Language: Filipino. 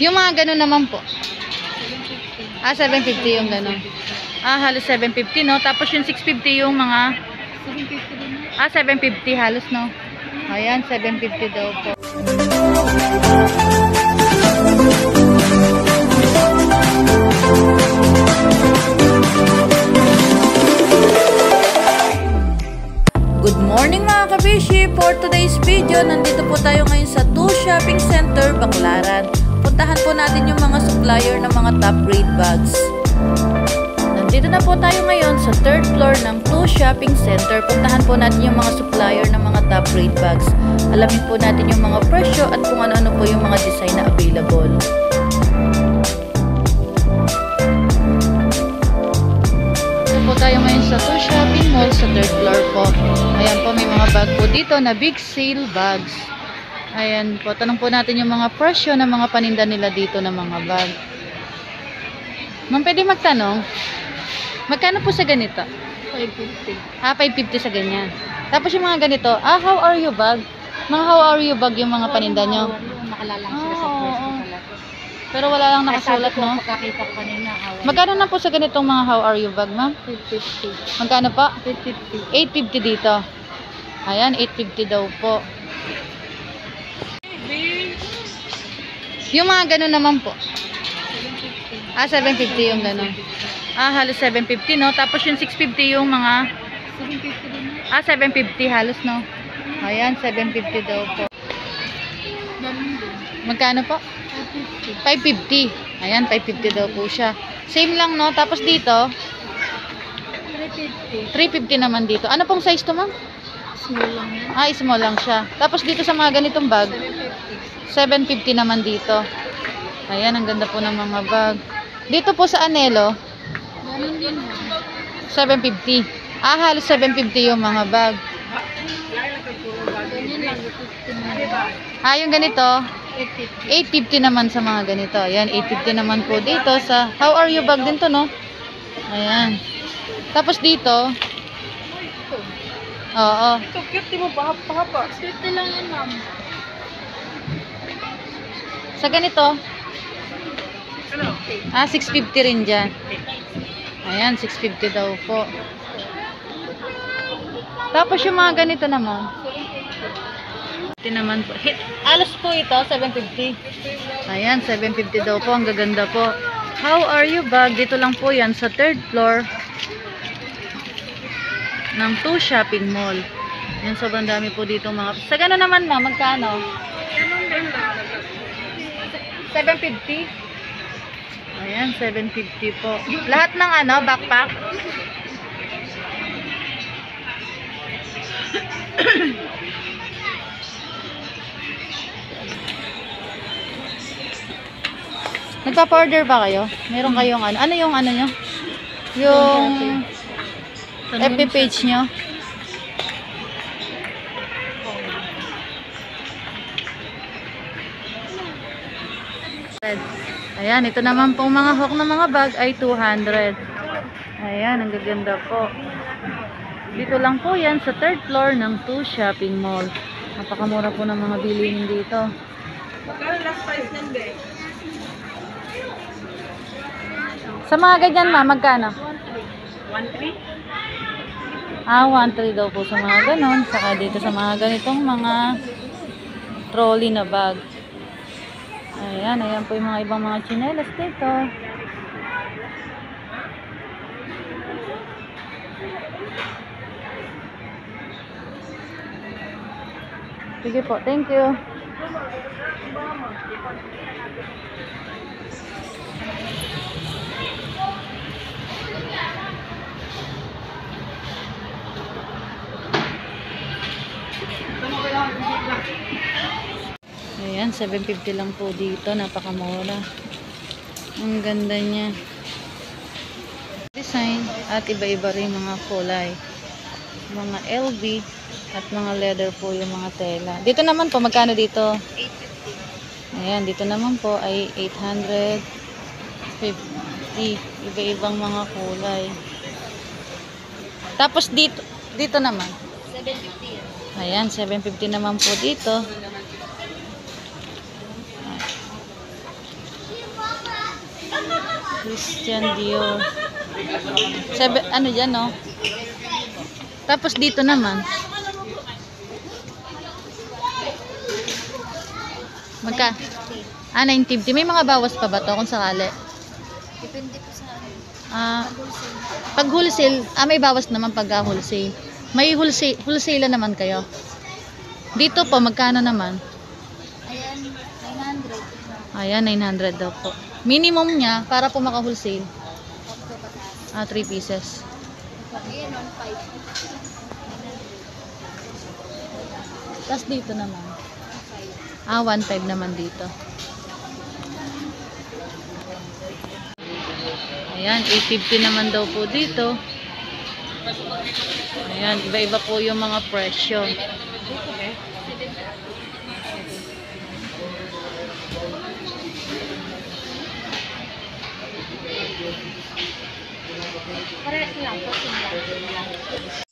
Yung mga ganun naman po. 750 yung ganun. Halos 750, no? Tapos yung 650 yung mga 750 halos, no? Ayan, 750 daw po. Good morning mga kabishi! For today's video, nandito po tayo ngayon sa 2 Shopping Center, Baclaran. Puntahan po natin yung mga supplier ng mga top grade bags. Nandito na po tayo ngayon sa 3rd floor ng 2 Shopping Center. Puntahan po natin yung mga supplier ng mga top grade bags. Alamin po natin yung mga presyo at kung ano-ano po yung mga design na available. Po tayo ngayon sa 2 Shopping Mall sa 3rd floor po. Ayan po, may mga bag po dito na big sale bags. Ayan po, tanong po natin yung mga presyo ng mga paninda nila dito na mga bag. Ma'am, pwede magtanong? Magkano po sa ganito? 550. 550 sa ganyan. Tapos yung mga ganito, how are you bag? Mga how are you bag yung mga paninda nyo? Nakalalang sila sa first pala. Pero wala lang nakasulat, no? Pagkakita ko kanina. Magkano na po sa ganitong mga how are you bag, ma'am? 850. Magkano pa? 850. 850 dito. Ayan, 850 daw po. Yung mga ganun naman po. 750 yung ganun. Halos 750, no? Tapos yung 650 yung mga 750 din. 750 halos, no? Ayan, 750 daw po. Magkano po? 550. 550. Ayan, 550 daw po siya. Same lang, no? Tapos dito, 350. 350 naman dito. Ano pong size to, ma'am? Small lang yan. Small lang siya. Tapos dito sa mga ganitong bag, 750 naman dito. Ayan, ang ganda po ng mga bag. Dito po sa Anelo, Ganun din mo. 750. Halos 750 yung mga bag. Ganyan lang. 50 Yung ganito, 850. 850 naman sa mga ganito. Ayan, 850 naman po dito sa how are you bag din to, no? Ayan. Tapos dito, oo. Ito, cute. Di mo pahapa. 50 lang yan, ma'am. Sa ganito, 650 rin dyan. Ayan, 650 daw po. Tapos yung mga ganito naman, ito naman po. Alos po ito, 750. Ayan, 750 daw po. Ang gaganda po. How are you bag? Dito lang po yan sa 3rd floor ng 2 Shopping Mall. Yan, sobrang dami po dito mga. Sa gano'n naman, ma, magkano? 750. Ayan, 750 po. Lahat ng backpack. Nagpa-order ba kayo? Meron kayong ano yung nyo? Yung FB page nyo? Ayan, ito naman pong mga hook ng mga bag ay 200. Ayan, ang gaganda po. Dito lang po yan sa 3rd floor ng 2 Shopping Mall. Napakamura po ng mga bilihin dito. Magkano last price ng bag? Sa mga ganyan, ma, magkano? 1.3? 1.3 daw po sa mga ganon. Saka dito sa mga ganitong mga trolley na bag. Ayan, ayan po yung mga ibang mga tsinelas dito. Sige po, thank you. Ayan, 750 lang po dito. Napakamura. Ang ganda niya. Design at iba-iba rin mga kulay. Mga LV at mga leather po yung mga tela. Dito naman po, magkano dito? 850. Ayan, dito naman po ay 850. Iba-ibang mga kulay. Tapos dito naman. 750 yan. Ayan, 750 naman po dito. Christian Dior. Ano dyan, no? Tapos dito naman. Magka? 950. May mga bawas pa ba to kung sakali? Depende po sa wholesale. Pag wholesale, may bawas naman pag wholesale. May wholesale naman kayo. Dito po, magkano naman? Ayan, 900. Ayan, 900 daw po. Minimum niya, para po maka-wholesale. Opo, pataas. 3 pieces. Ayan, 1.5. Tapos dito naman. 5. 1.5 naman dito. Ayan, 850 naman daw po dito. Ayan, iba-iba po yung mga presyo. Parehas lang, 14 lang.